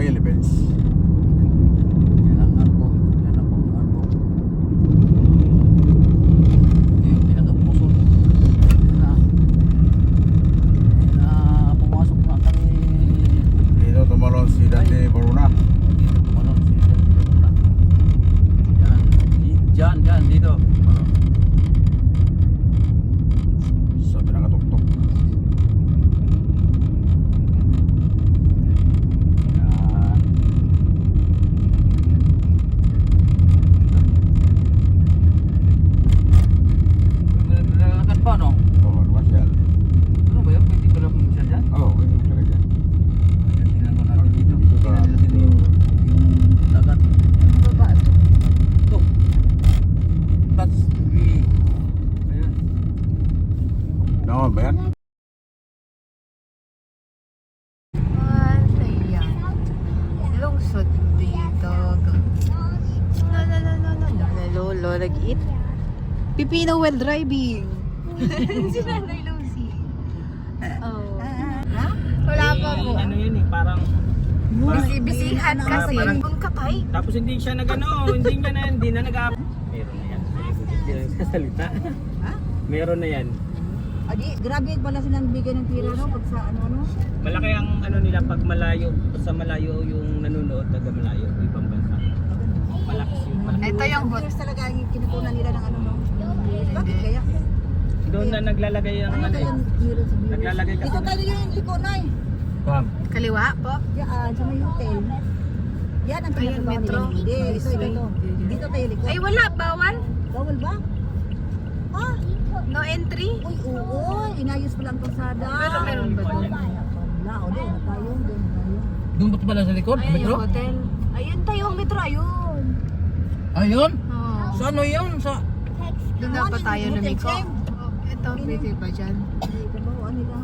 Philippines. Yan ang arko. Yan ang pang arko. Yung pinakapuso. Pumasok na kami. Dito tumalon si Dante Baruna. Dito tumalon si Dante Baruna. Diyan, dito. Sa pinakatuktok. Naglalakad pa, no? Oh, masyal. Ano ba yun? Pwede pala pumunta dyan? Oh, ito talaga dyan. Ayan, tingnan mo natin dito. Dito Tingnan natin yung dagat. Baba ito. Ito. That's really... Ayan. Naon ba yan? Ayan. Lungsod dito. Lolo, nag-eat. Pipino well driving. Si Nanay Lucy. Oh. Wala pa po. Ano yun eh, parang Bisi-bisihan kasi. Kung katay. tapos hindi siya hindi na nag-up. Meron na yan. Hindi na nagsasalita. Meron na yan. Adi, grabe pala silang bigay ng pira no pag sa ano. Malaki ang ano nila pag malayo, sa malayo yung nanonood, taga malayo, ibang bansa. Malakas yun. Malaki. Ito yung hot. Here's talaga yung kinukunan nila ng ano no. Bakit kaya? Doon na naglalagay ang ano eh. yung hero sa viewers? Naglalagay kasi Dito tayo yung liko na eh. Pam. Kaliwa po. Diyan, sa may hotel. Yan ang Ayun, pinagawa metro. nila. Hindi, ito. Dito tayo liko. Ay wala, bawal. Bawal ba? Ah, No entry. uy, oo. Inayos pa lang kalsada. Pero meron ba doon? Wala, o doon tayo. Doon ba pala sa likod? Ayun Metro? yung hotel. Ayun tayo ang metro, ayun. Ayun? Oh. Sa ano yun? Sa... Doon dapat tayo Hotel lumiko. Chem. Ito, pwede ba dyan? Dito ba o nila?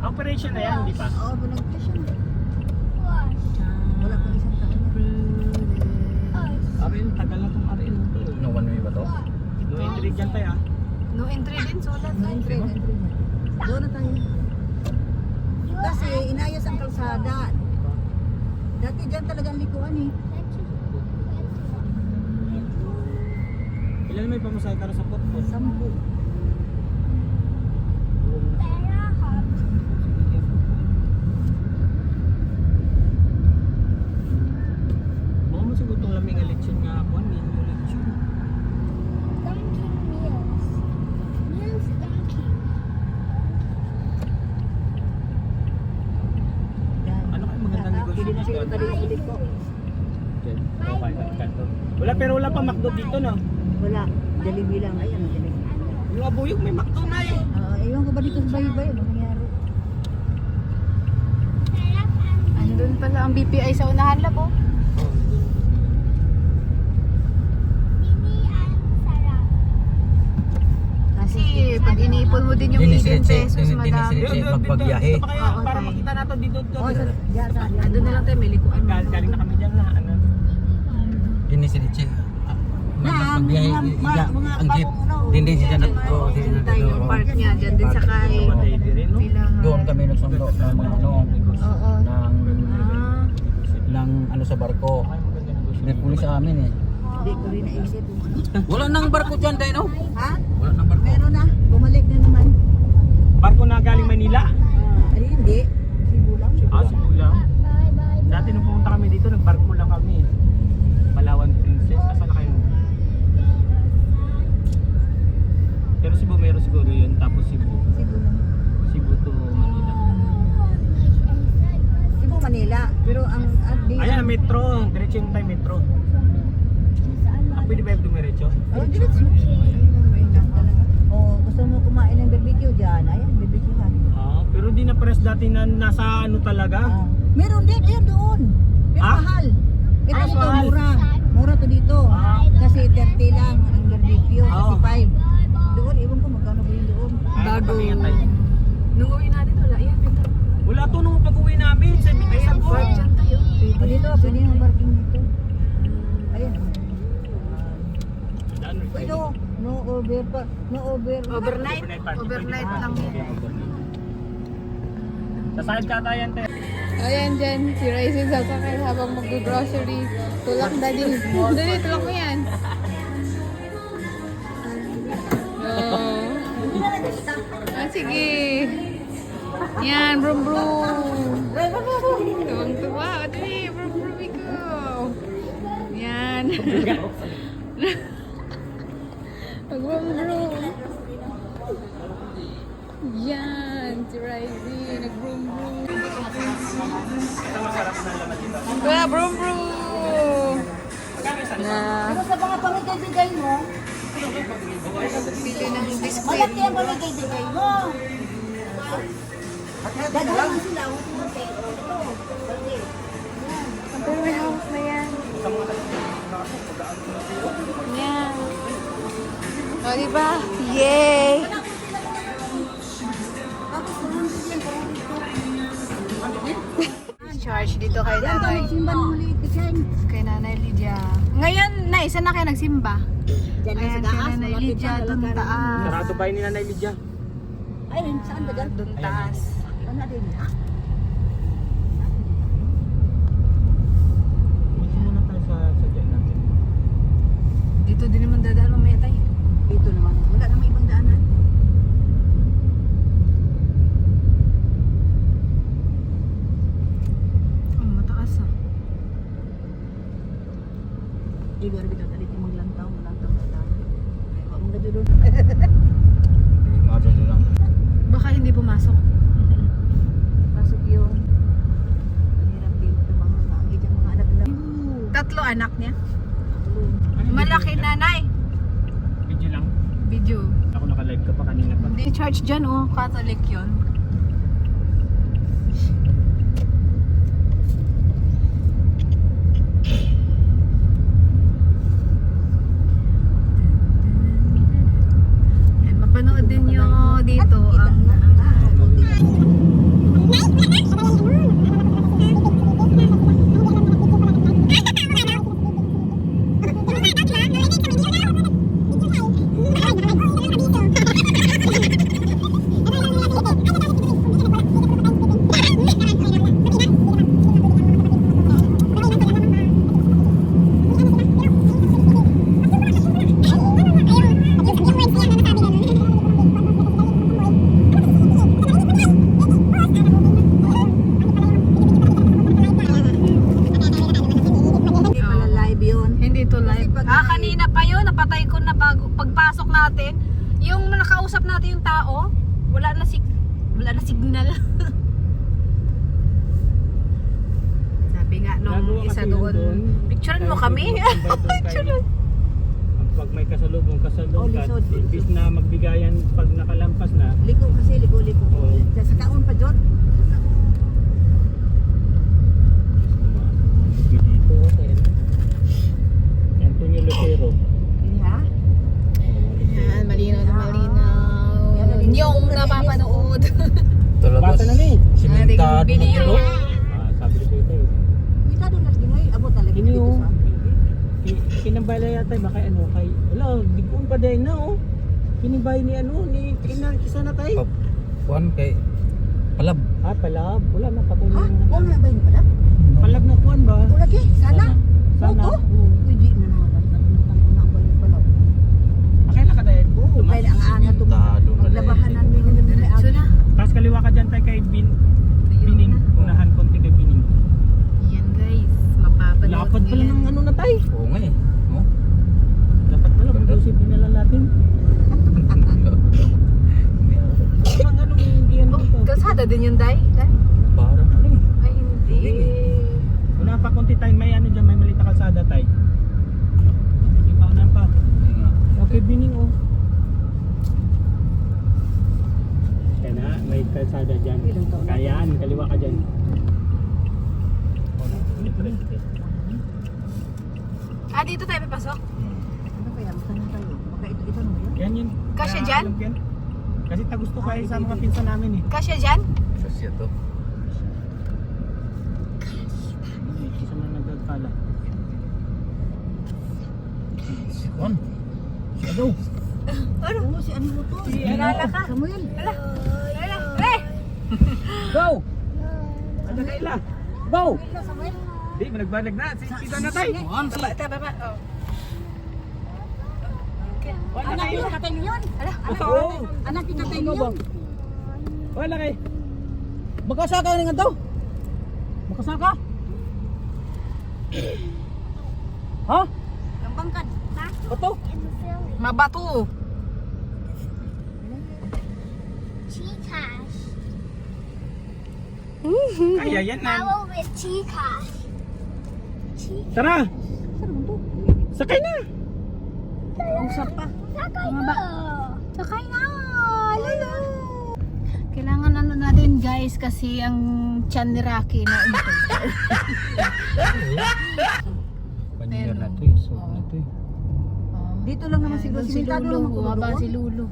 Operation na yan, di pa? Oo, nag-station. Wala pang isang taon na. Arin, tagal na itong arin. No one way ba to? No entry dyan tayo ah. No entry din, sulat. Entry. Doon na tayo. Kasi inayos ang kalsada. Dati dyan talagang likuan eh. Ilan may pamasahe ka rin sa pot? 10. Baka mo siguro itong laming eleksyon nga ako, yung eleksyon. Ano kayo magandang negosyo Hindi na sila dito? tayo ulit ko. Okay, kanto. Wala, pero wala pa McDo dito, no? Wala. Jollibee lang. Ayan, Jollibee. Yung abuyog, may McDo na eh. Ewan ko ba dito sa bahay-bahay? Ano nangyari? Andun pala ang BPI sa unahan lang po. Kasi pag iniipon mo din yung 18 pesos, madami. Magpagbiyahe. Dito pa kaya, Oo, para tayo. makita natin dito. Oh, dyan sa Andun na lang tayo, may likuan. Galing na kami dyan na ano. Dinisiritsi. Magbiyahe. Ang jeep. ano, Dinding siya na. Dito tayo yung park niya, dyan din sa kay Pwede rin, no? Bilangan. Doon kami nagsundo ng mga ano. Oo. Ng ano sa barko. May pulis sa amin eh. Hindi ko rin naisip kung ano. Wala nang barko dyan tayo no? Ha? Wala nang barko. Meron na. Bumalik na naman. Barko na galing Manila. Ay, hindi. Cebu lang. Ah, Cebu lang. Dati nung pumunta kami dito, nagbarko lang kami. Palawan Princess. Asa na kayo? Pero Cebu meron siguro yun. Tapos Cebu. Cebu lang. Cebu to Manila. Cebu, Manila. Pero ang... Ayan, metro. Diretso yung tayo metro. Ah, pwede ba yung dumiretso? Oh, diretso. Oh, gusto mo kumain ng barbecue dyan? Ayan, barbecue ka. Ah, pero di na pares dati na nasa ano talaga. Meron din, ayan doon. Pero Ah? mahal. Ito Ah, dito, mahal. mura. Mura to dito. Kasi 30 lang ang barbecue. Kasi Oo. 5. Doon, iwan ko magkano ba yun doon. Bago. Patingin tayo. Nung uwi natin, wala. Ayan, ito. Wala to nung pag-uwi namin. Sabi ko sa Park dyan tayo. O dito, pwede yung parking dito. Ayan. Pwede, no over pa. No over. Overnight. Overnight lang yan. Sa side ka tayo yan, te. Ayan dyan, si Ryzen sasakay habang mag-grocery. Tulak daddy. Dali, tulak mo yan. Oh. Ah, sige. Yan, brum brum. Tuwang-tuwa. O, dali, brum brum ikaw. Yan. Mag-brum brum. Yan, si Ryzen. Nag-brum brum. Wala, brum brum. Na. Ano sa mga pamigay-bigay mo? Pili ng biscuit. Malaki ang pamigay-bigay mo. Dadahan mo sila. Huwag mo tayo. Pero may hawak na yan. Yan. O, diba? Yay! Charge dito kay Yan nanay. kami simba ng maliit design. Kay nanay Lydia. Ngayon, nay, saan na kayo nagsimba? Diyan na sa Ayan, kay gaas. nanay Malapit Lydia, na dun lalakarin. taas. Sarado ba ni Nanay Lydia? Ayun, saan ba dyan? Dun taas. Ano din ha? Dito muna tayo sa dyan natin. Dito din naman dadaan mamaya tayo. Dito naman. Wala namang ibang daanan. Oh, mataas ah. Di ba rin tali maglantaw na tayo. Ay, wag mong gadulon. Imagine nyo lang. Baka hindi pumasok. Pasok yun. Hirap din ito mga naagi dyan mga anak na. Tatlo anak niya. Ano, Malaki video nanay. lang? Video lang. Video. Ako naka-live ka pa kanina pa. Hindi charge dyan oh. Catholic yun. Yan, mapanood din nyo dito ang Hindi pala live yun. hindi to live. Kasi pag Kanina pa yun, napatay ko na bago pagpasok natin. Yung nakausap natin yung tao, wala na signal. Sabi nga nung Gagawa isa kasi yun doon, picturean mo kami. Picturean. Pag may kasalubong Oh, ka, lisod. imbis na magbigayan pag nakalampas na, Liko kasi, liko. Oo. Sa kaon pa dyan. dito, okay. Antonio Lucero. Ha? Yan, malinaw na malinaw. Yung napapanood. Bata na ni. Simentado. Video. Sabi ko ito eh. Kita doon lagi mo eh. Abot talaga Ini dito oh. sa. Kinambala yata baka ano kay wala digpon pa din na oh. Kinibay ni ano ni kisa na tayo. Kuan kay Palab. Palab. Wala na patay Ha? na. Oo nga ba yun pala? Palab na kuan ba? Oo lagi. Sana. Sana. Oto? Hindi na naman. Nakalimutan ko na ang bayan pala. Akala ka dahil. Oo, kaya ang angat ito. Maglabahan namin yung may Diretso na. Tapos kaliwa ka dyan tayo kay Bining. Unahan konti kay Bining. Yan guys, mapapanood Lapad pala ng ano na tayo. Oo nga eh. Oh. Dapat pala pag-usipin na lang natin. Ang anong hindi ano ito. Kalsada din yung day. Parang ano eh. Ay hindi. Wala pa konti tayo may ano dyan may maliit na kalsada tayo. Ikaw na pa. Okay Bining oh. Kaya na may kalsada dyan. Kayaan kaliwa ka dyan. Dito tayo papasok? Ano kaya? Saan tayo? Baka ito naman yun? Yan yun. Kasya dyan? Alam ko yan. Kasi tagusto ko ay sa mga pinsan namin eh. Kasya dyan? Kasi ito. Isa man nagkakala. Si Juan. Si Ado. Oo, si ano mo to? Alala ka? Samuel. Ala. Pre! Go! Sabi Kaila. Bow! Ikaw sa web. Di, managbalag na. Sisa na tayo. Baba, baba. Oh. Anak ni tatay niyo yun. Oo. Anak ni tatay niyo yun. Wala kay. Makasaka nga daw. Makasaka? Ha? Ang bangkad. Bato? Mabato. Gcash. Kaya yan na. Follow with Gcash. Tara. Sakay na. Usap pa. Sakay na. Sakay na. Lalo. Kailangan ano natin guys kasi ang tiyan ni Rocky na umpog. Panyar na to eh. Sob na to eh. Dito lang naman siguro si simentado Lulu. naman Bumaba doon. si Lulu.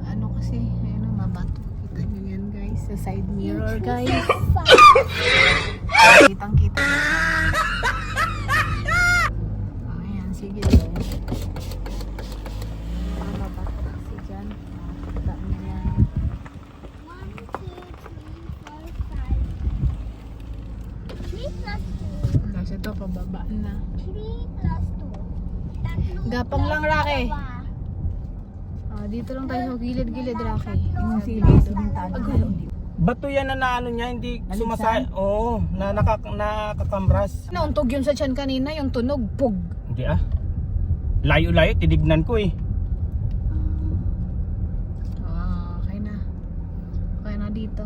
Ano kasi, ayun ang mabato. Kita nyo yan guys. Sa side mirror guys. Kitang kita. Ayan, sige guys. Mabato kasi dyan. Makakita nyo yan. 1, 2, 3, 4, 5. 3 plus 2. Kasi ito, pababa na. 3 plus 2. Tatlo Gapang lang, plus Rocky. dalawa. Dito lang tayo sa gilid-gilid, Rocky. Yung sili, simentado na lang. Bato yan na ano niya, hindi sumasay. Oo, na nakakambras. Nauntog yun sa tiyan kanina, yung tunog, pug. Hindi ah. Layo-layo, tinignan ko eh. Okay na. Okay na dito.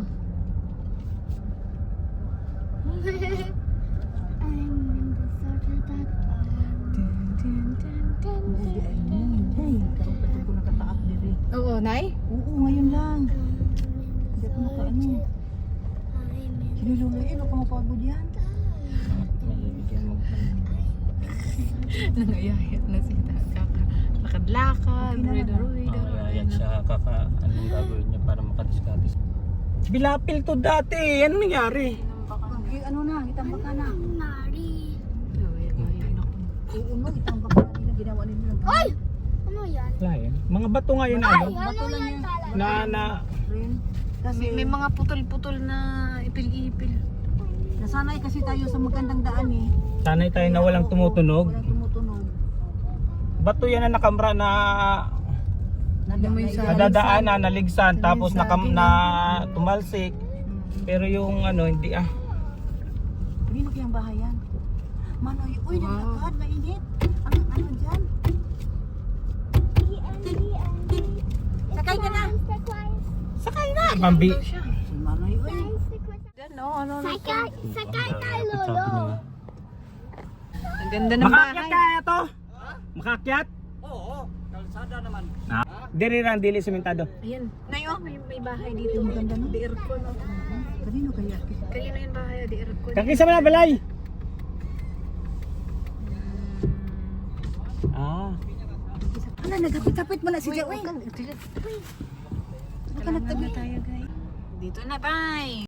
Ay, karon pa ko nakataak diri. Oo, Nay? Oo, ngayon lang. Hindi ko nakaano. Siniluluin ako mapagod yan. Bigyan mo. Nangayayat na si Taka. Lakad-lakad, ruida-ruida. Ayan siya, anong gagawin niya para makadiskatis. Bilapil to dati, ano nangyari? Ano na, itambak ka na. Mari. Oo, no, itambak ka na nila. Ginawa nila. Ay! Ano yan? Wala yan. Mga bato nga yun ano, Ano yan talaga? na Friend. Kasi May mga putol-putol na ipil-ipil. nasanay kasi tayo sa magandang daan eh. sanay tayo na walang tumutunog. Walang tumutunog. Bato yan na nakambra na nadadaan na naligsan tapos na tumalsik. Pero yung ano hindi ah. Kanino kayang bahay yan? Manoy, uy, naglakad, mainit. Ano dyan? Sakay ka na. Sakay na. Pambi. Si Manoy, uy. Sakay na, Lolo. Ang ganda ng Makakyat bahay. kaya to? Makakyat? Oo, kalsada naman. Diri lang dili sementado. Ayan. Nayo, may bahay dito. Maganda no? Di aircon. Kanino kaya? Kanino yung bahay? Di aircon. Kakisa mo na balay. Ah. Ano, nagkapit-kapit mo na si Joey. Dito na tayo guys. Dito na tayo.